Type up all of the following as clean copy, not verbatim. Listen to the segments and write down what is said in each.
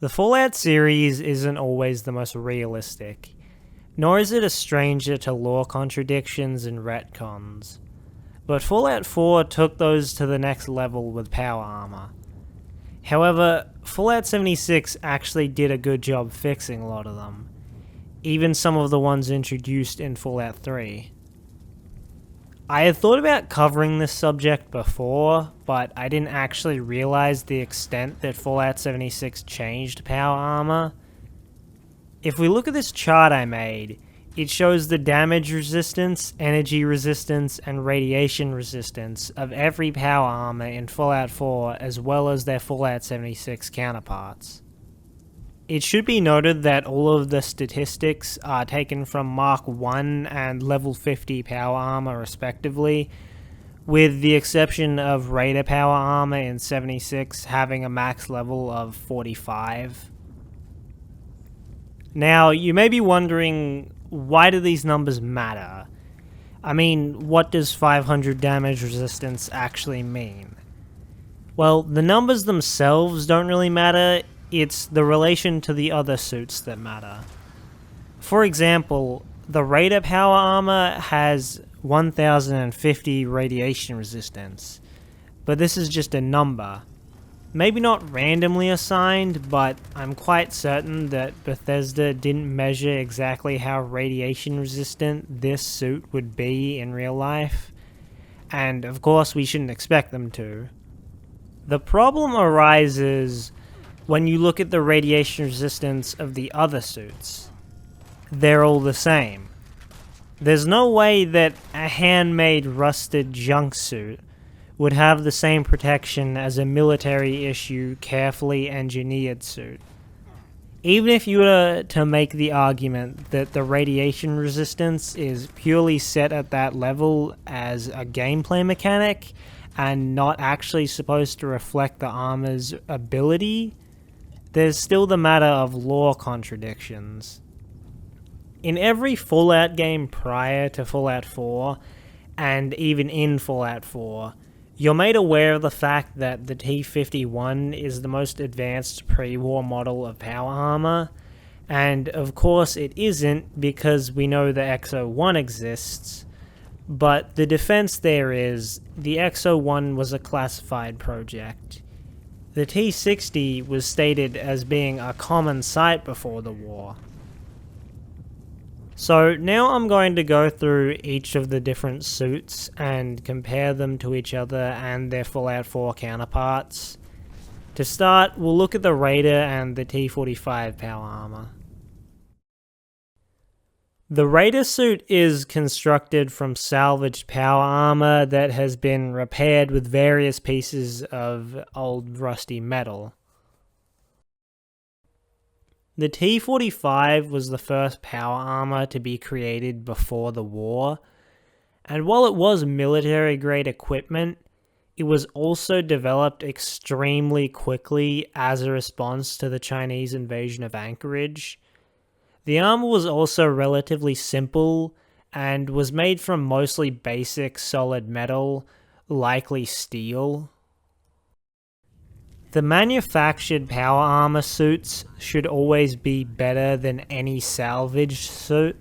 The Fallout series isn't always the most realistic, nor is it a stranger to lore contradictions and retcons. But Fallout 4 took those to the next level with power armor. However, Fallout 76 actually did a good job fixing a lot of them, even some of the ones introduced in Fallout 3. I had thought about covering this subject before, but I didn't actually realize the extent that Fallout 76 changed power armor. If we look at this chart I made, it shows the damage resistance, energy resistance, and radiation resistance of every power armor in Fallout 4 as well as their Fallout 76 counterparts. It should be noted that all of the statistics are taken from Mark 1 and level 50 power armor respectively, with the exception of Raider power armor in 76 having a max level of 45. Now, you may be wondering, why do these numbers matter? I mean, what does 500 damage resistance actually mean? Well, the numbers themselves don't really matter. It's the relation to the other suits that matter. For example, the Raider power armor has 1050 radiation resistance, but this is just a number. Maybe not randomly assigned, but I'm quite certain that Bethesda didn't measure exactly how radiation resistant this suit would be in real life, and of course we shouldn't expect them to. The problem arises when you look at the radiation resistance of the other suits. They're all the same. There's no way that a handmade rusted junk suit would have the same protection as a military issue carefully engineered suit. Even if you were to make the argument that the radiation resistance is purely set at that level as a gameplay mechanic and not actually supposed to reflect the armor's ability, there's still the matter of lore contradictions. In every Fallout game prior to Fallout 4, and even in Fallout 4, you're made aware of the fact that the T-51 is the most advanced pre-war model of power armor, and of course it isn't because we know the XO-1 exists, but the defense there is, the XO-1 was a classified project. The T-60 was stated as being a common sight before the war. So now I'm going to go through each of the different suits and compare them to each other and their Fallout 4 counterparts. To start, we'll look at the Raider and the T-45 power armor. The Raider suit is constructed from salvaged power armor that has been repaired with various pieces of old rusty metal. The T-45 was the first power armor to be created before the war, and while it was military-grade equipment, it was also developed extremely quickly as a response to the Chinese invasion of Anchorage. The armor was also relatively simple and was made from mostly basic solid metal, likely steel. The manufactured power armor suits should always be better than any salvaged suit,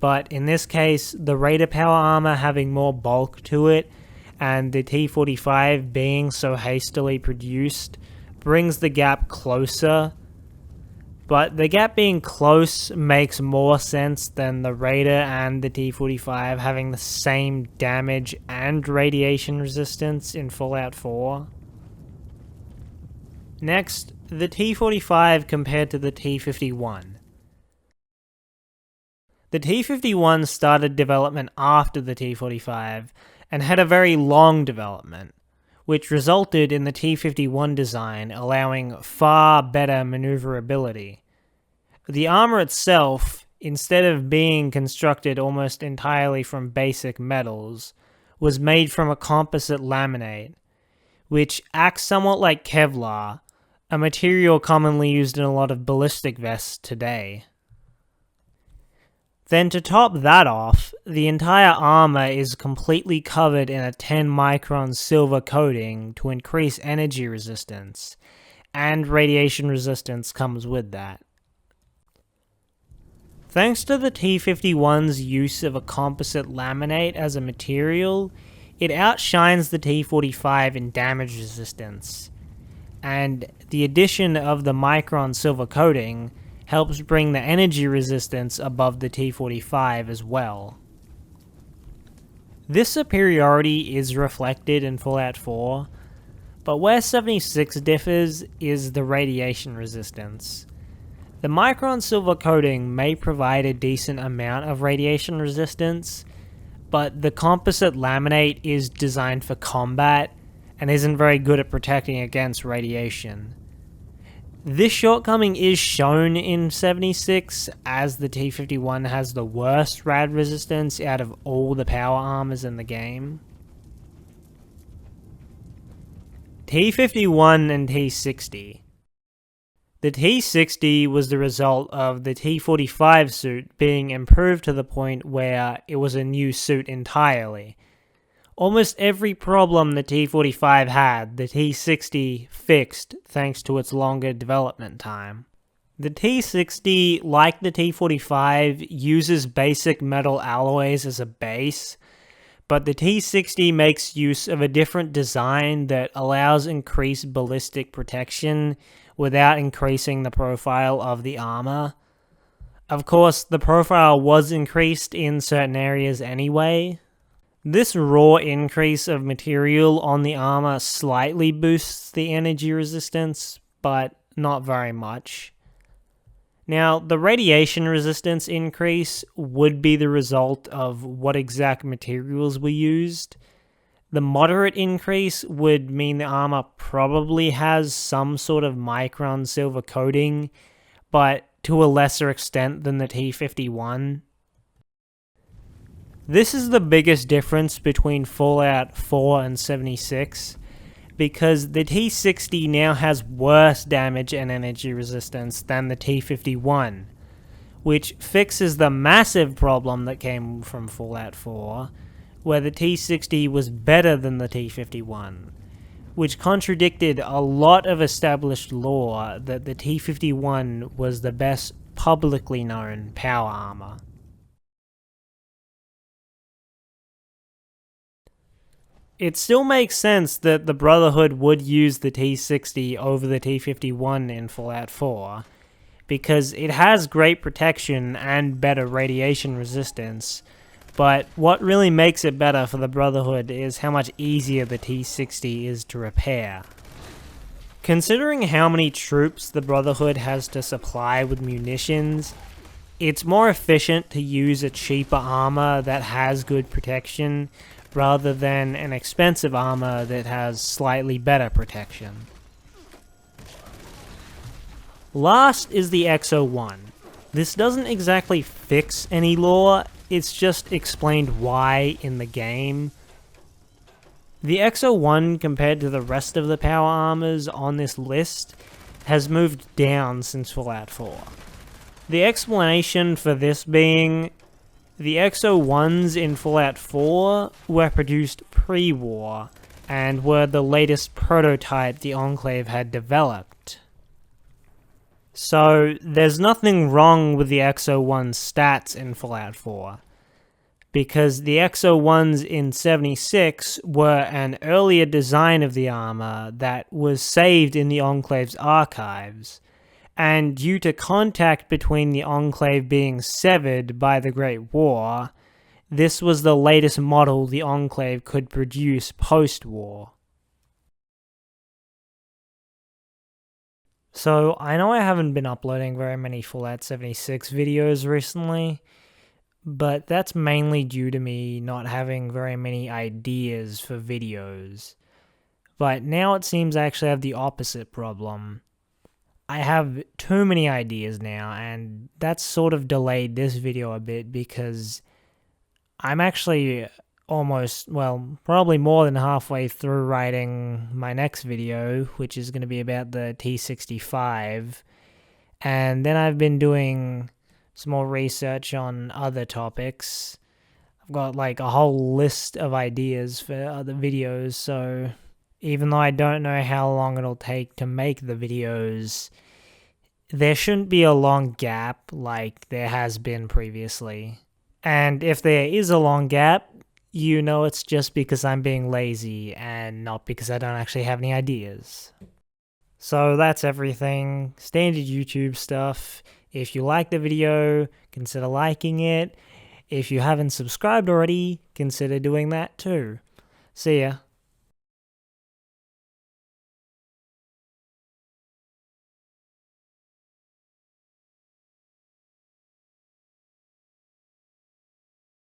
but in this case, the Raider power armor having more bulk to it and the T-45 being so hastily produced brings the gap closer. But the gap being close makes more sense than the Raider and the T-45 having the same damage and radiation resistance in Fallout 4. Next, the T-45 compared to the T-51. The T-51 started development after the T-45 and had a very long development, which resulted in the T-51 design allowing far better maneuverability. The armor itself, instead of being constructed almost entirely from basic metals, was made from a composite laminate, which acts somewhat like Kevlar, a material commonly used in a lot of ballistic vests today. Then to top that off, the entire armor is completely covered in a 10 micron silver coating to increase energy resistance, and radiation resistance comes with that. Thanks to the T51's use of a composite laminate as a material, it outshines the T45 in damage resistance, and the addition of the micron silver coating helps bring the energy resistance above the T45 as well. This superiority is reflected in Fallout 4, but where 76 differs is the radiation resistance. The micron silver coating may provide a decent amount of radiation resistance, but the composite laminate is designed for combat and isn't very good at protecting against radiation. This shortcoming is shown in 76, as the T51 has the worst rad resistance out of all the power armors in the game. T51 and T60. The T60 was the result of the T45 suit being improved to the point where it was a new suit entirely. Almost every problem the T45 had, the T60 fixed thanks to its longer development time. The T60, like the T45, uses basic metal alloys as a base, but the T60 makes use of a different design that allows increased ballistic protection without increasing the profile of the armor. Of course, the profile was increased in certain areas anyway. This raw increase of material on the armor slightly boosts the energy resistance, but not very much. Now, the radiation resistance increase would be the result of what exact materials were used. The moderate increase would mean the armor probably has some sort of micron silver coating, but to a lesser extent than the T51. This is the biggest difference between Fallout 4 and 76, because the T60 now has worse damage and energy resistance than the T51, which fixes the massive problem that came from Fallout 4, where the T60 was better than the T51, which contradicted a lot of established lore that the T51 was the best publicly known power armor. It still makes sense that the Brotherhood would use the T60 over the T51 in Fallout 4, because it has great protection and better radiation resistance, but what really makes it better for the Brotherhood is how much easier the T60 is to repair. Considering how many troops the Brotherhood has to supply with munitions, it's more efficient to use a cheaper armor that has good protection, rather than an expensive armor that has slightly better protection. Last is the XO1. This doesn't exactly fix any lore, it's just explained why in the game. The XO1, compared to the rest of the power armors on this list, has moved down since Fallout 4. The explanation for this being, the XO1s in Fallout 4 were produced pre-war, and were the latest prototype the Enclave had developed. So, there's nothing wrong with the XO1's stats in Fallout 4, because the XO1s in 76 were an earlier design of the armor that was saved in the Enclave's archives, and due to contact between the Enclave being severed by the Great War, this was the latest model the Enclave could produce post-war. So, I know I haven't been uploading very many Fallout 76 videos recently, but that's mainly due to me not having very many ideas for videos. But now it seems I actually have the opposite problem. I have too many ideas now, and that's sort of delayed this video a bit because I'm actually almost, well, probably more than halfway through writing my next video, which is going to be about the T65, and then I've been doing some more research on other topics. I've got like a whole list of ideas for other videos, so Even though I don't know how long it'll take to make the videos, there shouldn't be a long gap like there has been previously. And if there is a long gap, you know it's just because I'm being lazy and not because I don't actually have any ideas. So that's everything. Standard YouTube stuff. If you like the video, consider liking it. If you haven't subscribed already, consider doing that too. See ya.